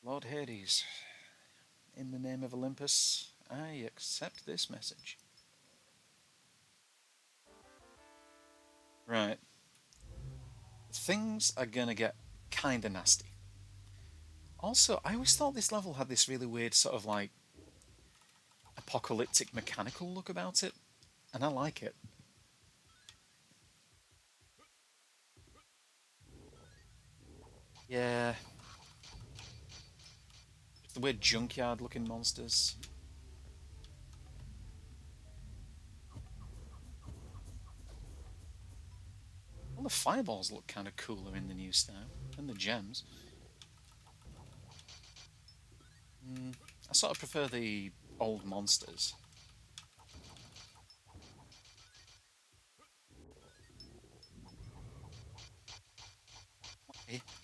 Lord Hades, in the name of Olympus, I accept this message. Right, things are gonna get kinda nasty. Also, I always thought this level had this really weird sort of like apocalyptic mechanical look about it, and I like it. Yeah, the weird junkyard looking monsters. Well, the fireballs look kind of cooler in the new style, and the gems. I sort of prefer the old monsters.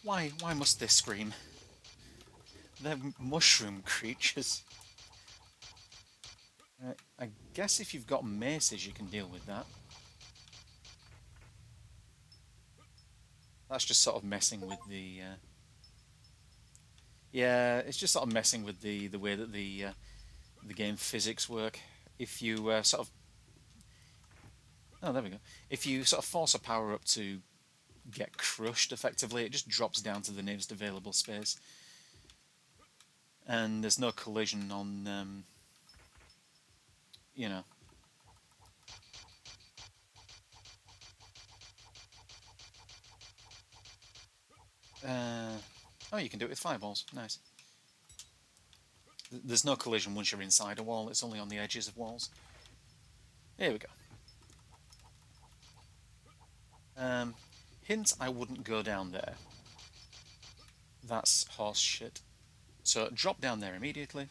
Why must they scream? They're mushroom creatures. I guess if you've got maces, you can deal with that. That's just sort of messing with the. Yeah, it's just sort of messing with the way that the game physics work. If you sort of. Oh, there we go. If you sort of force a power up to get crushed effectively, it just drops down to the nearest available space. And there's no collision on, you know. Uh, oh, you can do it with fireballs. Nice. There's no collision once you're inside a wall, it's only on the edges of walls. Here we go. Um, Hint, I wouldn't go down there. That's horse shit. So drop down there immediately,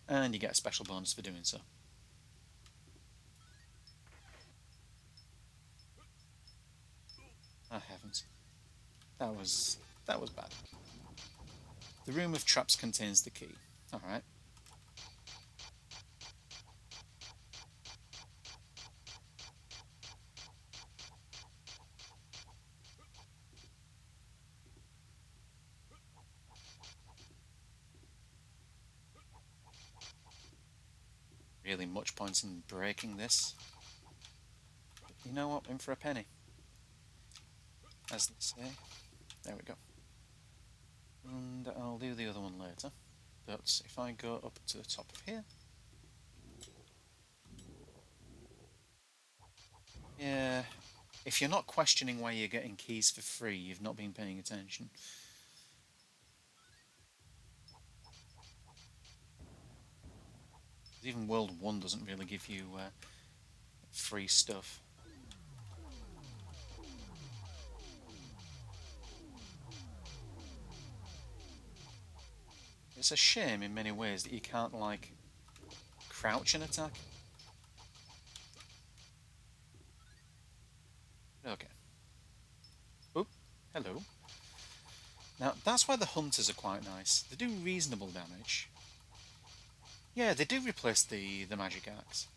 and you get a special bonus for doing so. Ah, heavens. That was bad. The room of traps contains the key. Alright. Really much point in breaking this. But you know what? In for a penny. As they say. There we go. And I'll do the other one later. But if I go up to the top of here. Yeah. If you're not questioning why you're getting keys for free, you've not been paying attention. Even World 1 doesn't really give you free stuff. It's a shame in many ways that you can't, like, crouch and attack. Okay. Oh, hello. Now, that's why the hunters are quite nice. They do reasonable damage. Yeah, they do replace the magic axe.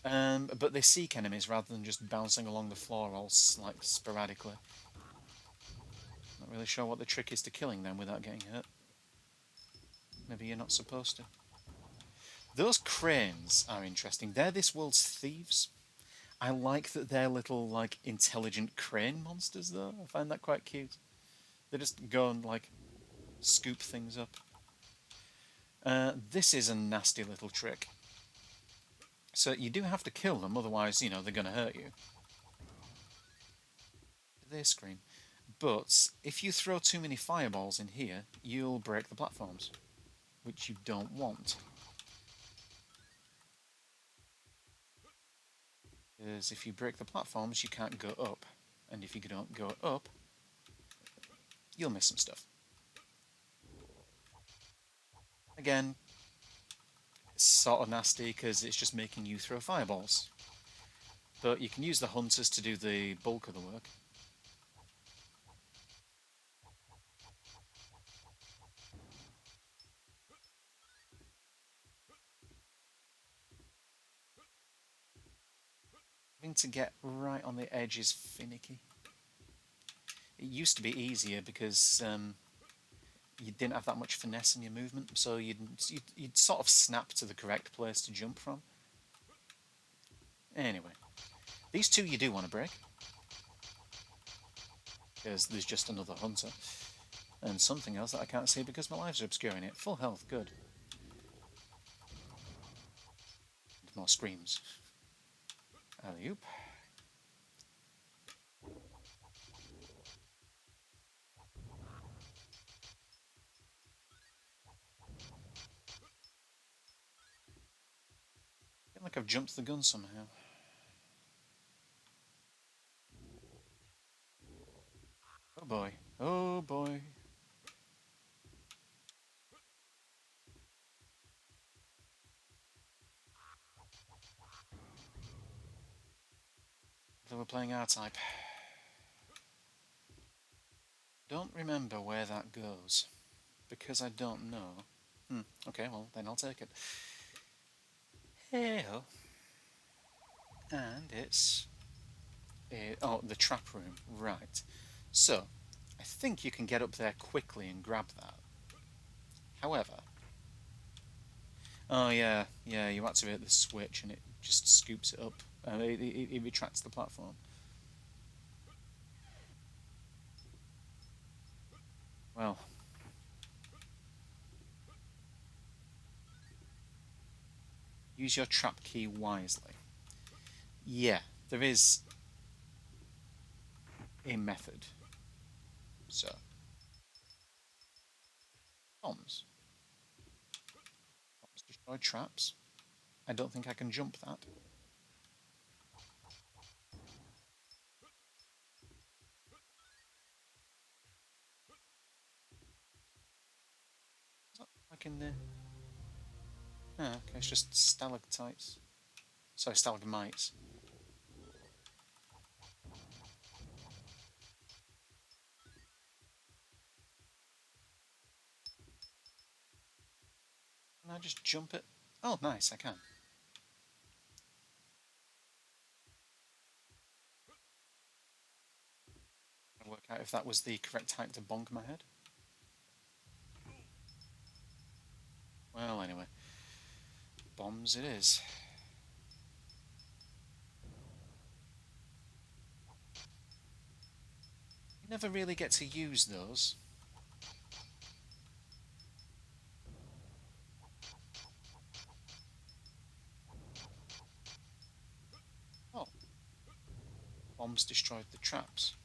But they seek enemies rather than just bouncing along the floor all like sporadically. Not really sure what the trick is to killing them without getting hurt. Maybe you're not supposed to. Those cranes are interesting. They're this world's thieves. I like that they're little, like, intelligent crane monsters, though. I find that quite cute. They just go and, like, scoop things up. This is a nasty little trick. So you do have to kill them, otherwise, you know, they're going to hurt you. They scream. But if you throw too many fireballs in here, you'll break the platforms, which you don't want. Because if you break the platforms, you can't go up. And if you don't go up, you'll miss some stuff. Again, it's sort of nasty because it's just making you throw fireballs. But you can use the hunters to do the bulk of the work. Having to get right on the edge is finicky. It used to be easier because you didn't have that much finesse in your movement, so you'd sort of snap to the correct place to jump from. Anyway, these two you do want to break, because there's just another hunter. And something else that I can't see because my lives are obscuring it. Full health, good. And more screams. Alley-oop. I feel like I've jumped the gun somehow. Oh boy. Oh boy. They were playing R-Type. Don't remember where that goes. Because I don't know. Okay, well, then I'll take it. Hey-ho. And it's... oh, the trap room. Right. So, I think you can get up there quickly and grab that. However... Oh, yeah, you activate the switch and it just scoops it up. It retracts the platform. Well, use your trap key wisely. Yeah, there is a method. So, bombs. Bombs destroy traps. I don't think I can jump that. Is that like in the... Oh, okay, it's just stalactites. Sorry, stalagmites. Can I just jump it? Oh, nice, I can. I'll work out if that was the correct height to bonk my head. Well, anyway. Bombs it is. You never really get to use those. Oh, bombs destroyed the traps.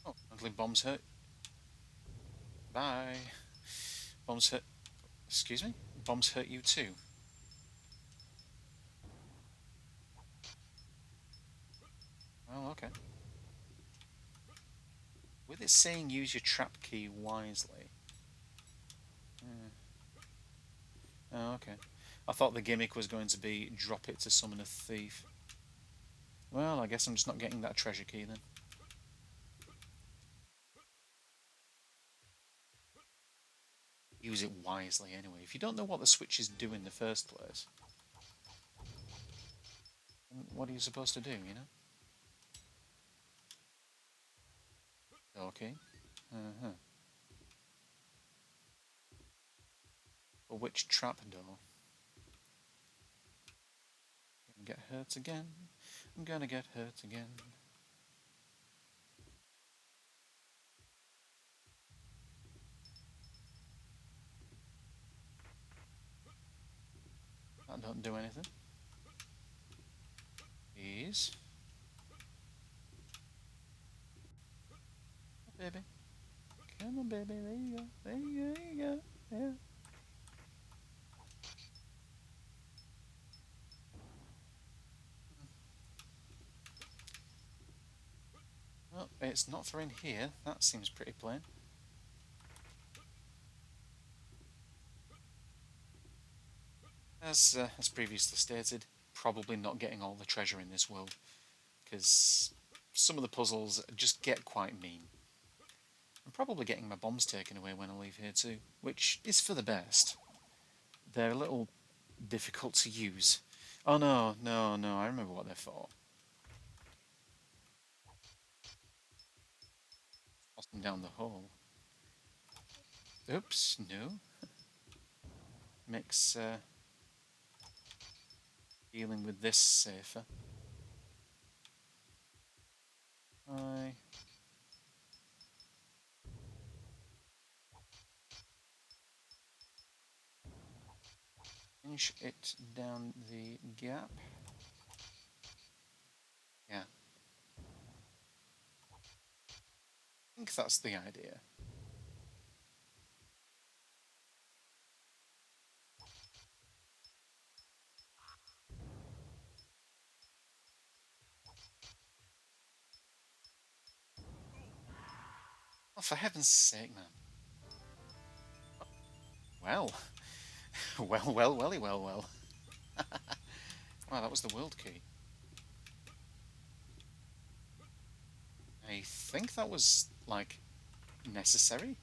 Oh, apparently bombs hurt. Bye. Bombs hurt. Excuse me? Bombs hurt you too. Oh, okay. With it saying use your trap key wisely. Oh, okay. I thought the gimmick was going to be drop it to summon a thief. Well, I guess I'm just not getting that treasure key then. Use it wisely anyway. If you don't know what the switches do in the first place, then what are you supposed to do, you know? Okay. Uh-huh. But which trap door? I'm gonna get hurt again. I'm gonna get hurt again. That don't do anything. Please. Oh, baby. Come on, baby. There you go. There you go. There you go. Yeah. Well, it's not for in here. That seems pretty plain. As previously stated, probably not getting all the treasure in this world, because some of the puzzles just get quite mean. I'm probably getting my bombs taken away when I leave here too, which is for the best. They're a little difficult to use. Oh no, no, no, I remember what they're for. Toss them down the hole. Oops, no. Makes dealing with this safer. I inch it down the gap. Yeah, I think that's the idea. Oh, for heaven's sake, man. Well, well. Wow, that was the world key. I think that was, like, necessary.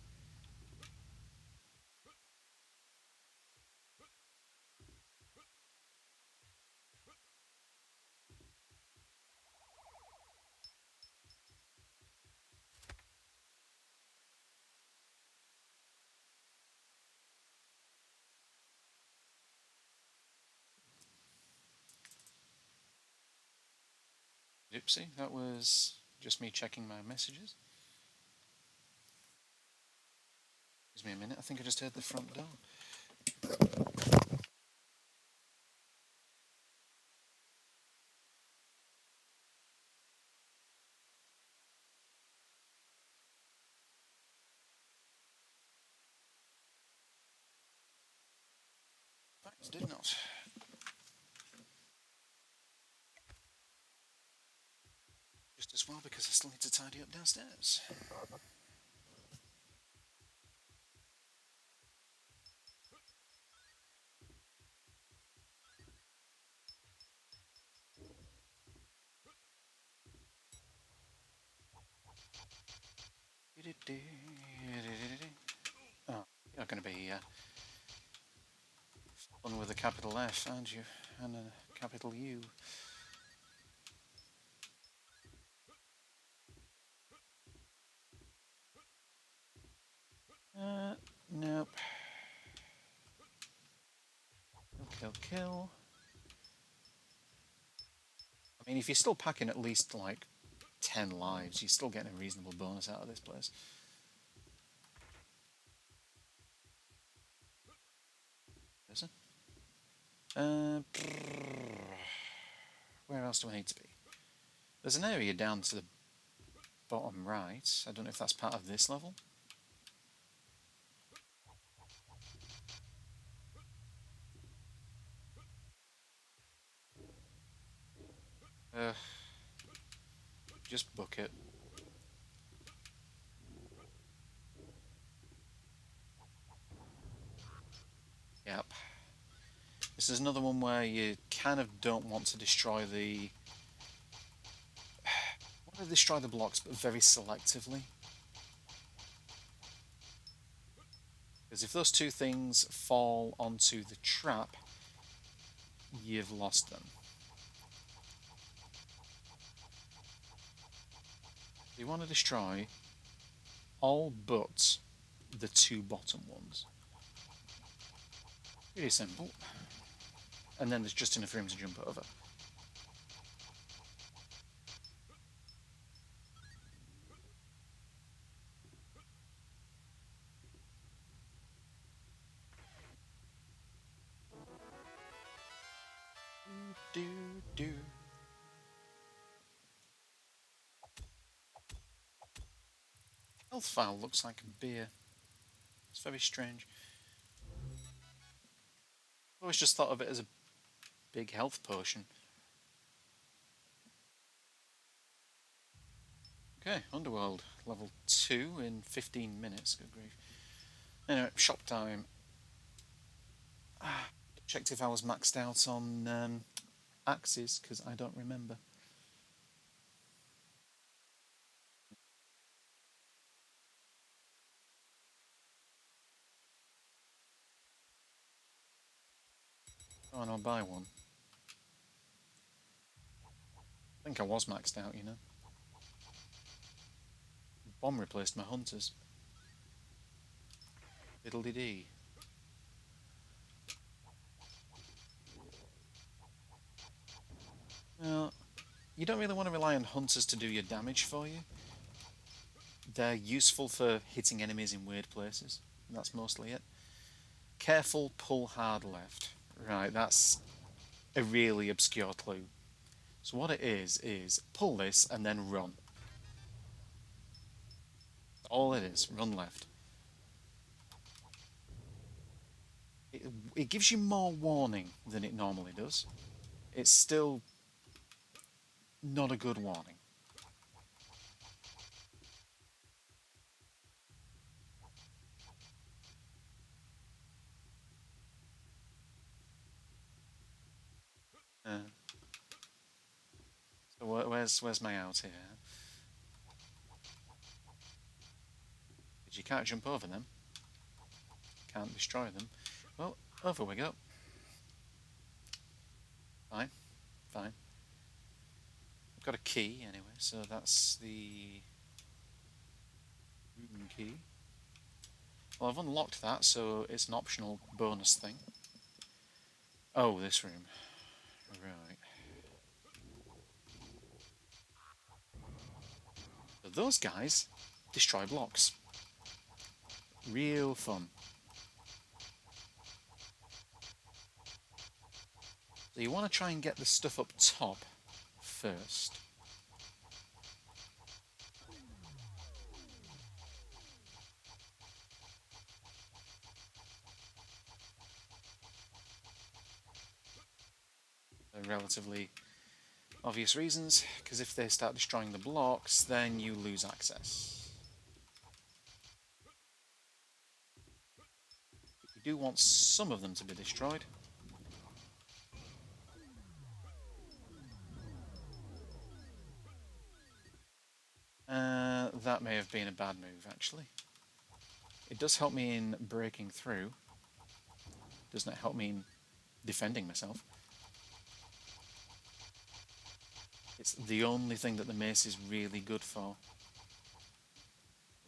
Oopsie, that was just me checking my messages. Gives me a minute, I think I just heard the front door. Right, did not. Just as well because I still need to tidy up downstairs. Oh, you're going to be fun with a capital F, aren't you? And a capital U. Nope. Kill. I mean, if you're still packing at least, like, 10 lives, you're still getting a reasonable bonus out of this place. Is it? Where else do I need to be? There's an area down to the bottom right. I don't know if that's part of this level. Just book it. Yep. This is another one where you kind of don't want to destroy the... want to destroy the blocks, but very selectively. Because if those two things fall onto the trap, you've lost them. You want to destroy all but the two bottom ones. Pretty simple. And then there's just enough room to jump over. Do. Health file looks like a beer. It's very strange. I always just thought of it as a big health potion. Okay, Underworld, level 2 in 15 minutes, good grief. Anyway, shop time. Checked if I was maxed out on axes, because I don't remember. Oh, and I'll buy one. I think I was maxed out, you know. Bomb replaced my hunters. Diddle-dee-dee. Well, you don't really want to rely on hunters to do your damage for you. They're useful for hitting enemies in weird places. That's mostly it. Careful, pull hard left. Right, that's a really obscure clue. So what it is pull this and then run. All it is, run left. It gives you more warning than it normally does. It's still not a good warning. Uh, so where's my out here? Because you can't jump over them. Can't destroy them. Well, over we go. Fine, fine. I've got a key anyway, so that's the room key. Well, I've unlocked that, so it's an optional bonus thing. Oh, this room. Right. So those guys destroy blocks. Real fun. So you want to try and get the stuff up top first. For relatively obvious reasons, because if they start destroying the blocks, then you lose access. You do want some of them to be destroyed. That may have been a bad move, actually. It does help me in breaking through. Doesn't it help me in defending myself? It's the only thing that the mace is really good for.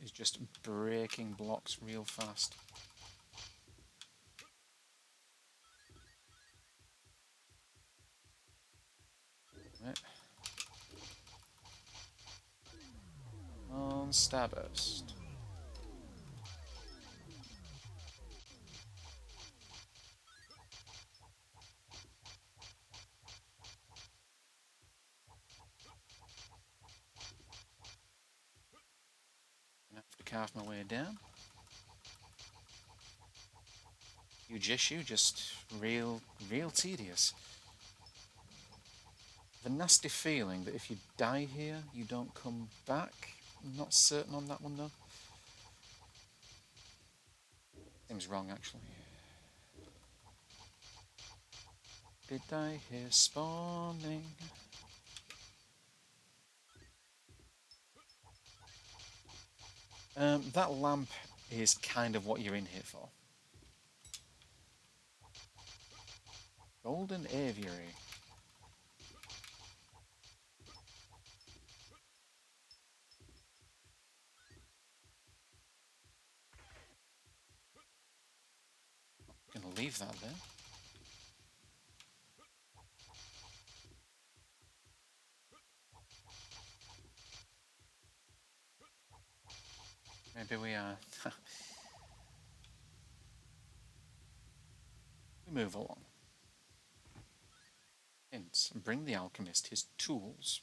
Is just breaking blocks real fast. Right. On Starburst. Gonna have to carve my way down. Huge issue, just real tedious. The nasty feeling that if you die here, you don't come back. I'm not certain on that one though. Seems wrong actually. Did I hear spawning? That lamp is kind of what you're in here for. Golden Aviary. Gonna leave that there. Maybe we are. We move along. Hints. Bring the alchemist his tools.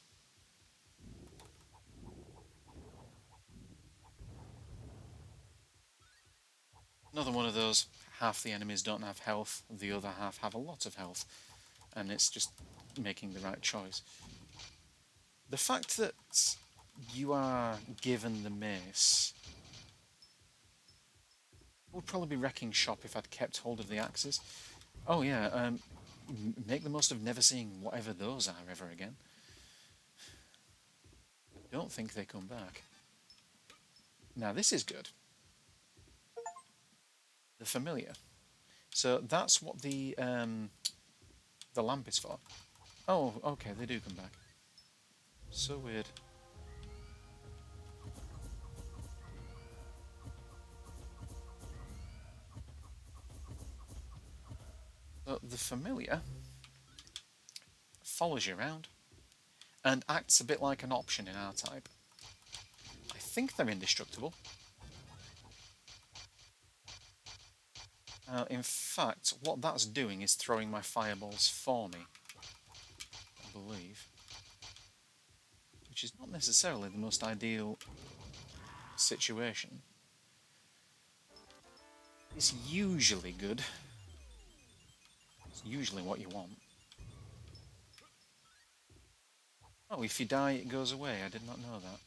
Another one of those, half the enemies don't have health, the other half have a lot of health, and it's just making the right choice. The fact that you are given the mace would probably be wrecking shop if I'd kept hold of the axes. Oh yeah, make the most of never seeing whatever those are ever again. I don't think they come back. Now this is good. The familiar. So that's what the the lamp is for. Oh, okay, they do come back. So weird. So the familiar follows you around and acts a bit like an option in our type. I think they're indestructible. In fact, what that's doing is throwing my fireballs for me, I believe. Which is not necessarily the most ideal situation. It's usually good. It's usually what you want. Oh, if you die, it goes away. I did not know that.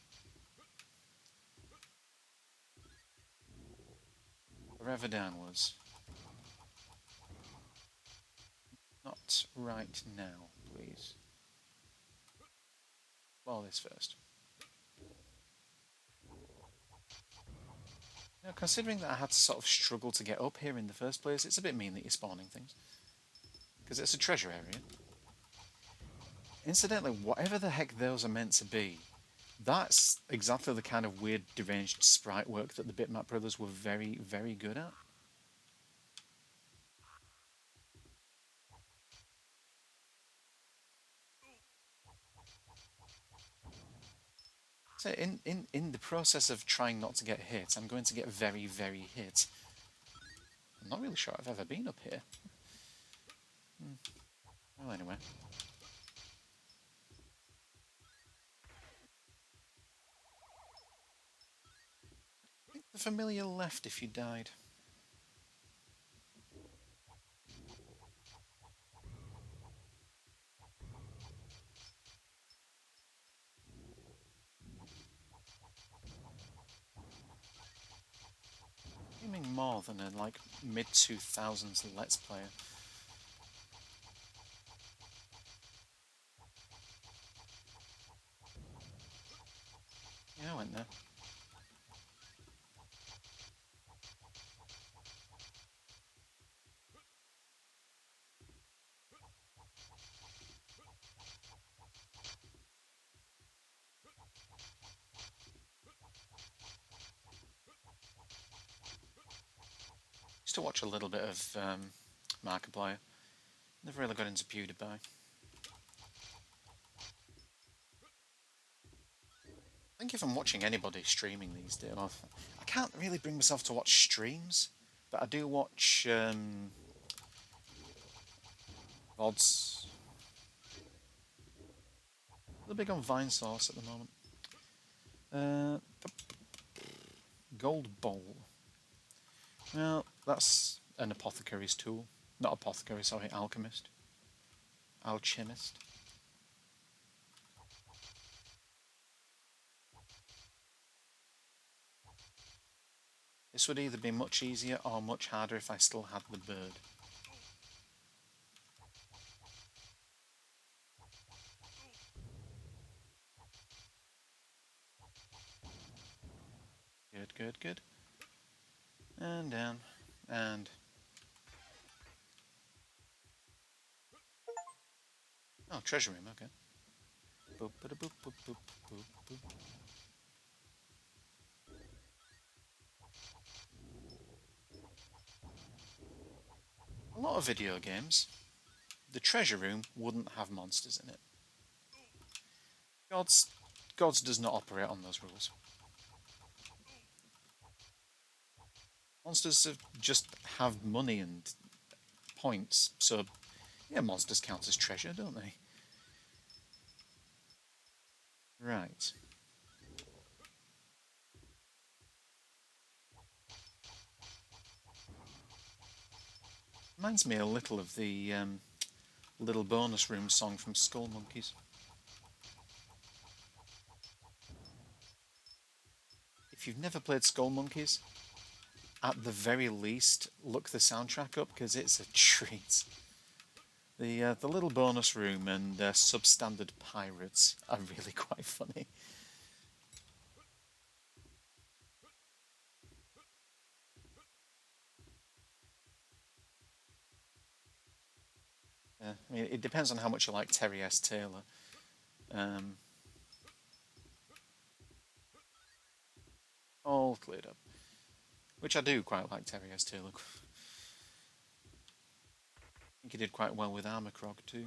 Forever downwards. Not right now, please. Well, this first. Now, considering that I had to sort of struggle to get up here in the first place, it's a bit mean that you're spawning things. Because it's a treasure area. Incidentally, whatever the heck those are meant to be, that's exactly the kind of weird, deranged sprite work that the Bitmap Brothers were very, very good at. So in the process of trying not to get hit, I'm going to get very, very hit. I'm not really sure I've ever been up here. Well, anyway. I think the familiar left if you died. Aiming more than a, like, mid-2000s Let's Player. Yeah, I went there. Used to watch a little bit of Markiplier. Never really got into PewDiePie. I think if I'm watching anybody streaming these days, well, I can't really bring myself to watch streams, but I do watch VODs. They're big on Vine Source at the moment. Gold Bowl. Well, that's an apothecary's tool. Not apothecary, sorry, alchemist. Alchemist. This would either be much easier or much harder if I still had the bird. Good, good, good. And down. And... oh, treasure room, okay. Boop, boop, boop, boop, boop, boop, boop. A lot of video games, the treasure room wouldn't have monsters in it. Gods does not operate on those rules. Monsters just have money and points, so yeah, monsters count as treasure, don't they? Right. Reminds me a little of the little bonus room song from Skull Monkeys. If you've never played Skull Monkeys, at the very least, look the soundtrack up because it's a treat. The little bonus room and substandard pirates are really quite funny. I mean, it depends on how much you like Terry S. Taylor. Um, all cleared up. Which I do quite like Terry S. Taylor. I think he did quite well with Armorcrog too.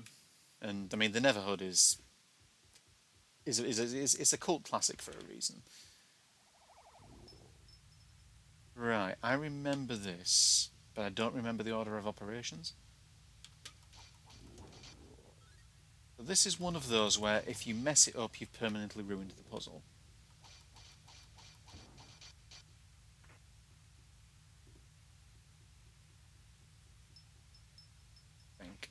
And I mean, the Neverhood is a cult classic for a reason. Right, I remember this, but I don't remember the order of operations. So this is one of those where if you mess it up, you've permanently ruined the puzzle. I think.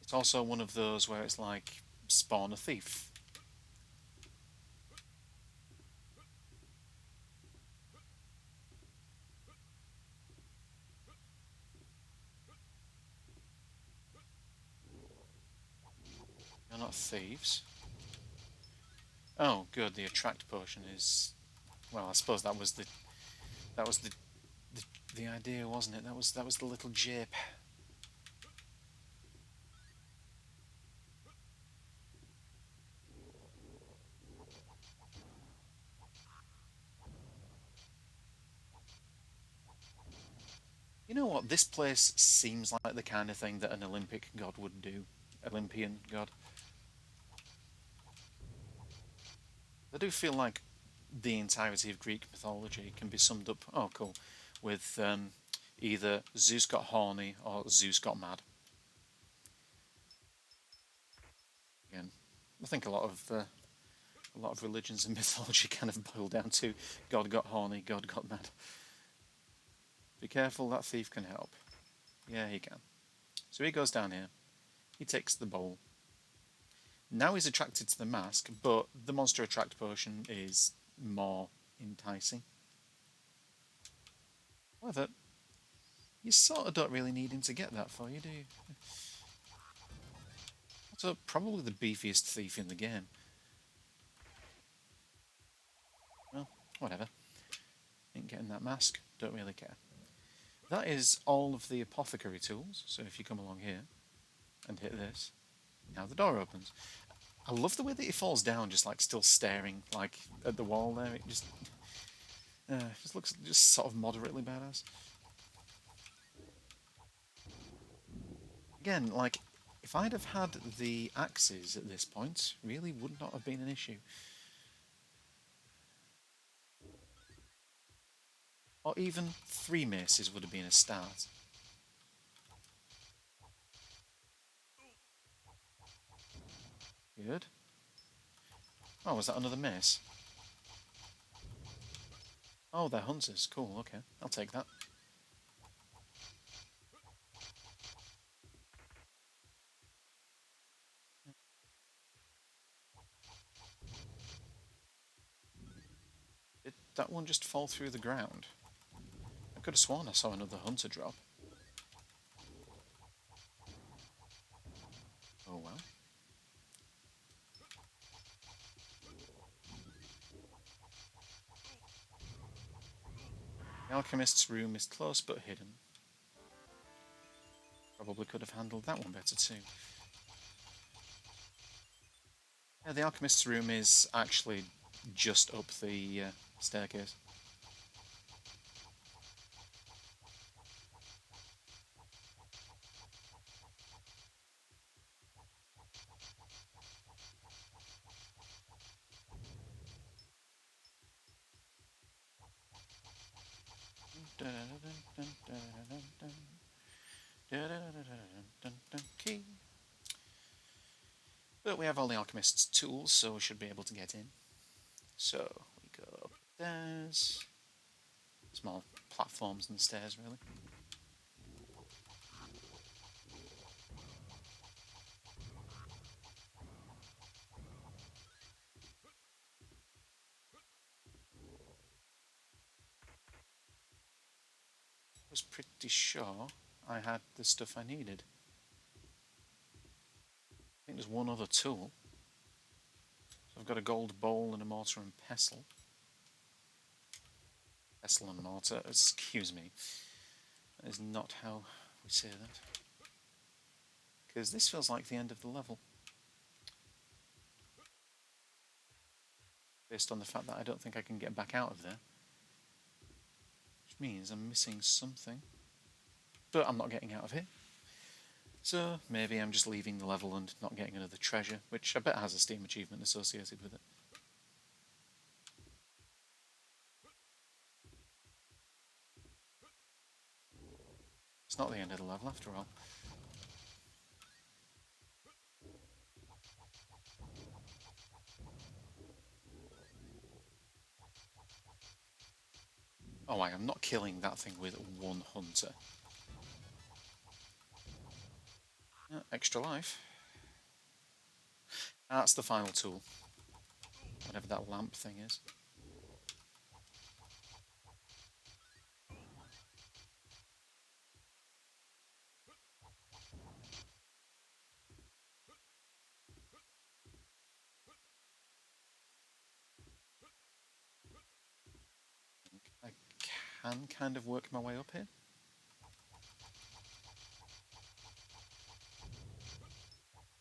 It's also one of those where it's like spawn a thief. You're not thieves. Oh, good. The attract potion is. Well, I suppose that was the idea, wasn't it? That was the little jape. You know what? This place seems like the kind of thing that an Olympic god would do. Olympian god. I do feel like the entirety of Greek mythology can be summed up. Oh, cool. With either Zeus got horny or Zeus got mad. Again, I think a lot of religions and mythology kind of boil down to God got horny, God got mad. Be careful, that thief can help. Yeah, he can. So he goes down here. He takes the bowl. Now he's attracted to the mask, but the monster attract potion is more enticing. However, you sort of don't really need him to get that for you, do you? So probably the beefiest thief in the game. Well, whatever. Ain't getting that mask. Don't really care. That is all of the apothecary tools. So if you come along here and hit this, now the door opens. I love the way that he falls down, just like still staring like at the wall there. It just looks just sort of moderately badass. Again, like if I'd have had the axes at this point, really would not have been an issue. Or even 3 maces would have been a start. Good. Oh, was that another mace? Oh, they're hunters. Cool, okay. I'll take that. Did that one just fall through the ground? I could have sworn I saw another hunter drop. Oh well. The alchemist's room is close but hidden. Probably could have handled that one better too. Yeah, the alchemist's room is actually just up the staircase. Key. But we have all the alchemist's tools, so we should be able to get in. So we go upstairs. Small platforms and stairs, really. I was pretty sure I had the stuff I needed. I think there's one other tool. So I've got a gold bowl and a mortar and pestle. Pestle and mortar, excuse me. That is not how we say that. Because this feels like the end of the level. Based on the fact that I don't think I can get back out of there. Which means I'm missing something. But I'm not getting out of here. So maybe I'm just leaving the level and not getting another treasure, which I bet has a Steam achievement associated with it. It's not the end of the level after all. Oh, I am not killing that thing with one hunter. Extra life. That's the final tool. Whatever that lamp thing is. I can kind of work my way up here.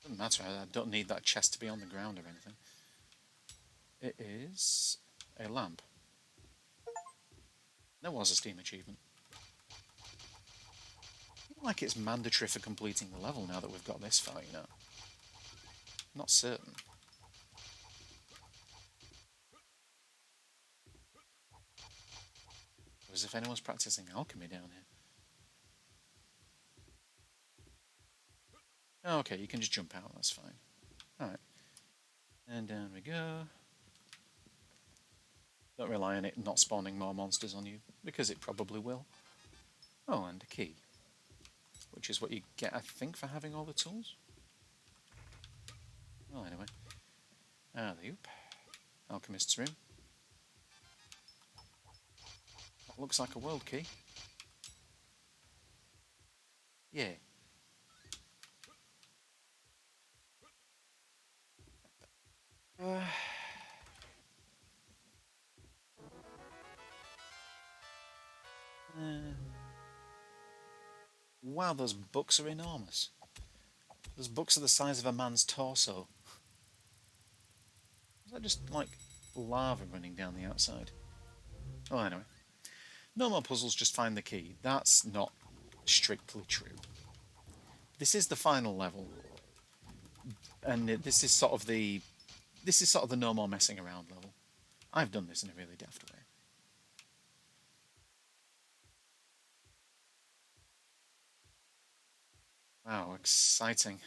Doesn't matter, I don't need that chest to be on the ground or anything. It is a lamp. There was a Steam achievement. I feel like it's mandatory for completing the level now that we've got this far, you know. Not certain. As if anyone's practicing alchemy down here. Oh, okay, you can just jump out, that's fine. Alright. And down we go. Don't rely on it not spawning more monsters on you, because it probably will. Oh, and a key. Which is what you get, I think, for having all the tools? Well, anyway. Alley-oop. Alchemist's room. That looks like a world key. Yeah. Wow, those books are enormous. Those books are the size of a man's torso. Is that just, like, lava running down the outside? Oh, anyway. No more puzzles, just find the key. That's not strictly true. This is the final level. And this is sort of the no more messing around level. I've done this in a really daft way. Wow, exciting.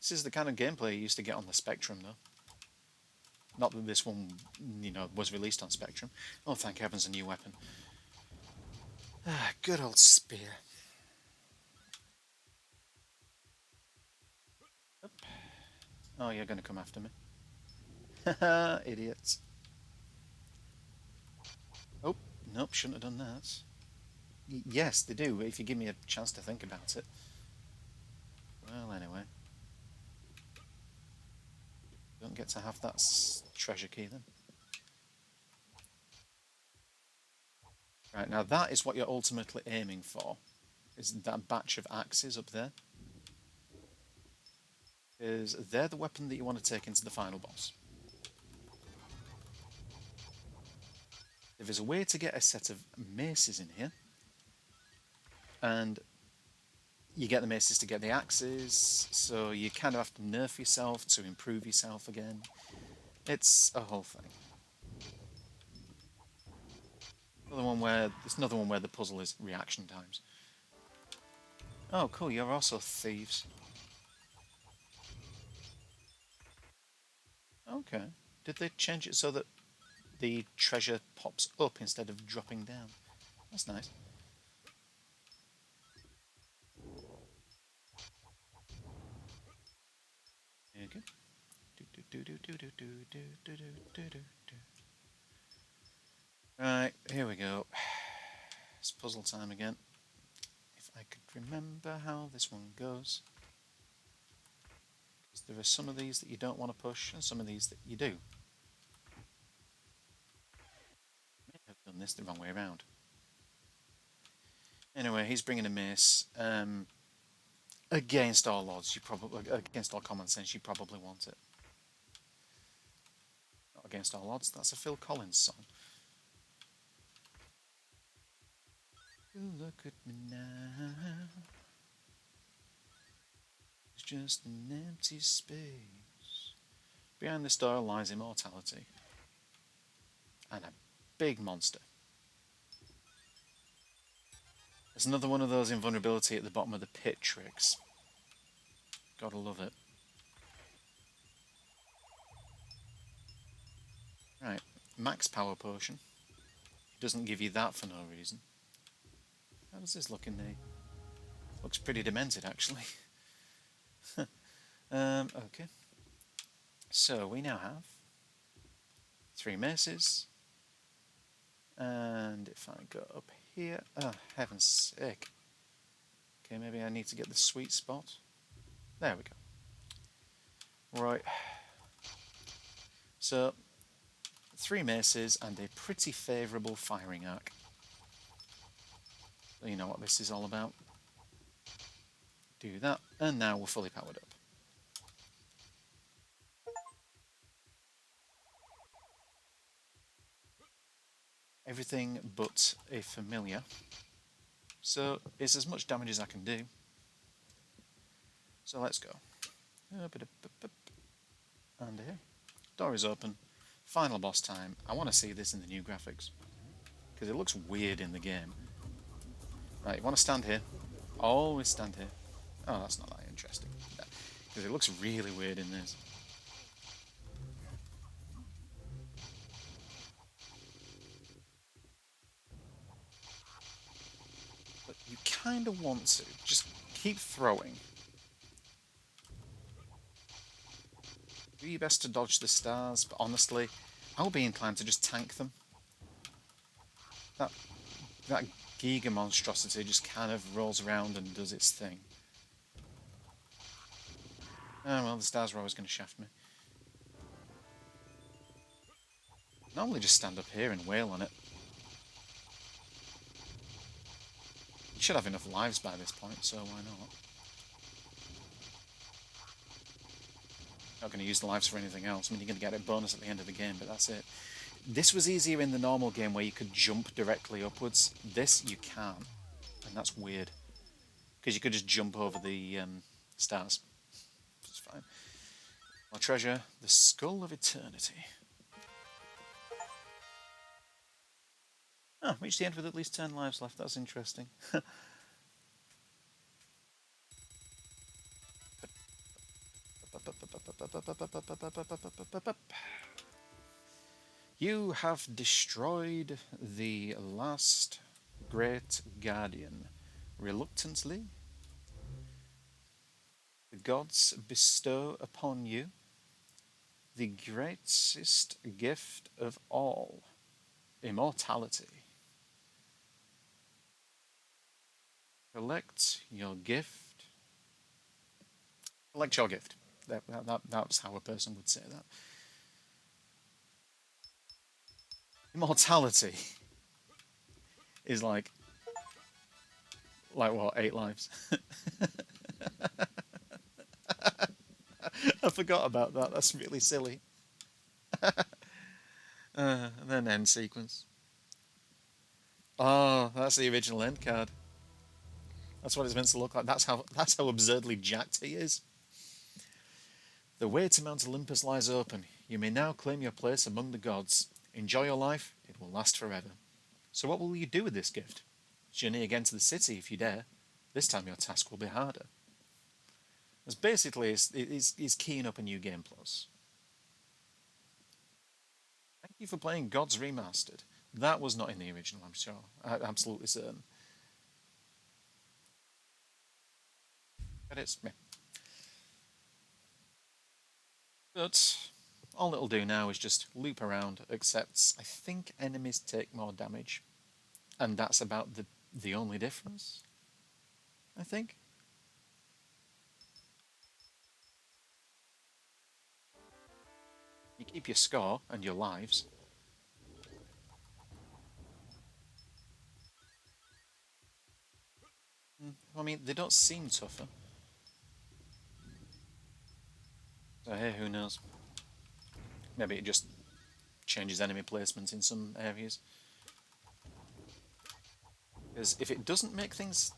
This is the kind of gameplay you used to get on the Spectrum, though. Not that this one, you know, was released on Spectrum. Oh, thank heavens, a new weapon. Good old spear. Oop. Oh, you're going to come after me. Haha, idiots. Oh, nope, shouldn't have done that. Yes, they do, if you give me a chance to think about it. Well, anyway. Don't get to have that treasure key then. Right, now that is what you're ultimately aiming for. Is that batch of axes up there. Because they're the weapon that you want to take into the final boss. If there's a way to get a set of maces in here, and you get the maces to get the axes, so you kind of have to nerf yourself to improve yourself again. It's a whole thing. There's another one where the puzzle is reaction times. Oh, cool, you're also thieves. Okay. Did they change it so that the treasure pops up instead of dropping down? That's nice. There you go. Right, here we go. It's puzzle time again. If I could remember how this one goes. Because there are some of these that you don't want to push, and some of these that you do. I may have done this the wrong way around. Anyway, he's bringing a mace. Against all odds, you probably against all common sense, you probably want it. Not against all odds. That's a Phil Collins song. You look at me now. It's just an empty space. Behind this door lies immortality and a big monster. There's another one of those invulnerability at the bottom of the pit tricks. Gotta love it. Right, max power potion. Doesn't give you that for no reason. How does this look in the... Looks pretty demented, actually. Okay. So, we now have 3 maces. And if I go up here... Oh, heaven's sake. Okay, maybe I need to get the sweet spot. There we go. Right. So, 3 maces and a pretty favourable firing arc. So you know what this is all about. Do that, and now we're fully powered up. Everything but a familiar. So it's as much damage as I can do. So let's go. And here. Door is open. Final boss time. I want to see this in the new graphics. Because it looks weird in the game. Right, you want to stand here. Always stand here. Oh, that's not that interesting. Because it looks really weird in this. But you kind of want to. Just keep throwing. Do your best to dodge the stars, but honestly, I'll be inclined to just tank them. That Giga monstrosity just kind of rolls around and does its thing. Oh well, the stars were always going to shaft me. Normally just stand up here and wail on it. You should have enough lives by this point, so why not? Not going to use the lives for anything else. I mean, you're going to get a bonus at the end of the game, but that's it. This was easier in the normal game where you could jump directly upwards. This, you can't. And that's weird. Because you could just jump over the stars. It's fine. More treasure. The Skull of Eternity. Oh, reached the end with at least 10 lives left. That's interesting. You have destroyed the last great guardian. Reluctantly, the gods bestow upon you the greatest gift of all, immortality. Collect your gift. Collect your gift. That's how a person would say that. Immortality is like what, 8 lives? I forgot about that. That's really silly. And then end sequence. Oh, that's the original end card. That's what it's meant to look like. That's how absurdly jacked he is. The way to Mount Olympus lies open. You may now claim your place among the gods. Enjoy your life. It will last forever. So what will you do with this gift? Journey again to the city if you dare. This time your task will be harder. It's basically, he's keying up a new game plus. Thank you for playing Gods Remastered. That was not in the original, I'm sure. I'm absolutely certain. But it's me. But all it'll do now is just loop around, except I think enemies take more damage. And that's about the only difference, I think. You keep your score and your lives. mean, they don't seem tougher. So hey, who knows? Maybe it just changes enemy placement in some areas. Because if it doesn't make things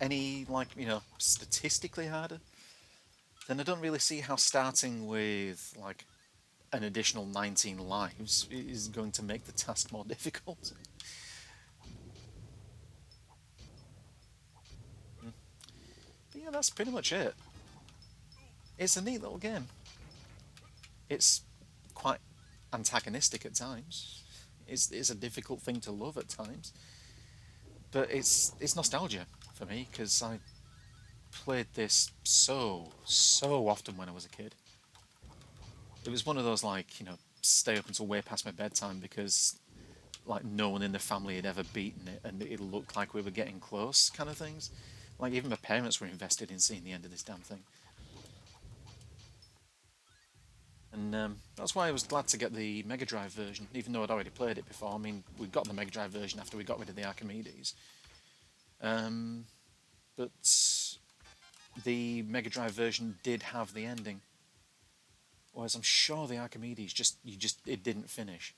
any, like, statistically harder, then I don't really see how starting with, like, an additional 19 lives is going to make the task more difficult. But yeah, that's pretty much it. It's a neat little game. It's quite antagonistic at times. It's a difficult thing to love at times, but it's nostalgia for me because I played this so often when I was a kid. It was one of those, like, stay up until way past my bedtime because, like, no one in the family had ever beaten it and it looked like we were getting close kind of things. Like, even my parents were invested in seeing the end of this damn thing. And that's why I was glad to get the Mega Drive version, even though I'd already played it before. I mean, we got the Mega Drive version after we got rid of the Archimedes. Um, but the Mega Drive version did have the ending. Whereas I'm sure the Archimedes it didn't finish.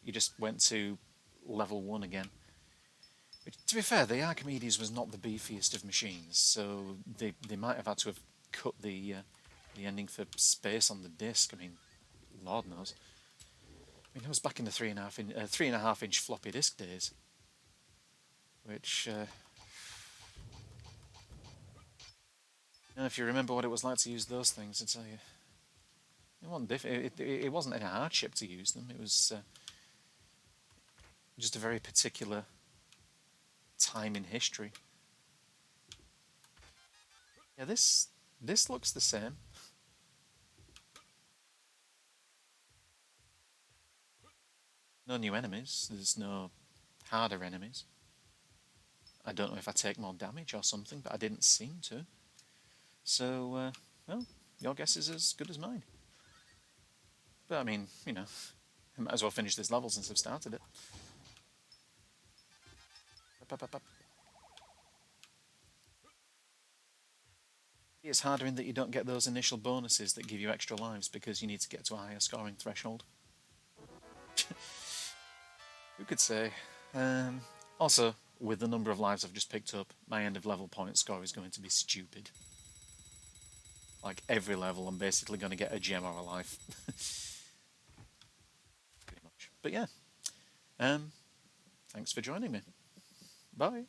You just went to level 1 again. Which, to be fair, the Archimedes was not the beefiest of machines, so they might have had to have cut the ending for space on the disc. I mean, Lord knows. I mean, it was back in the 3.5 inch floppy disk days, which, if you remember what it was like to use those things, I'd tell you, it wasn't any hardship to use them. It was just a very particular time in history. Yeah, this looks the same. No new enemies. There's no harder enemies. I don't know if I take more damage or something, but I didn't seem to. So, well, your guess is as good as mine. But I mean, I might as well finish this level since I've started it. It's harder in that you don't get those initial bonuses that give you extra lives because you need to get to a higher scoring threshold. Who could say? Also, with the number of lives I've just picked up, my end of level point score is going to be stupid. Like, every level, I'm basically going to get a gem or a life. Pretty much. But yeah, thanks for joining me. Bye.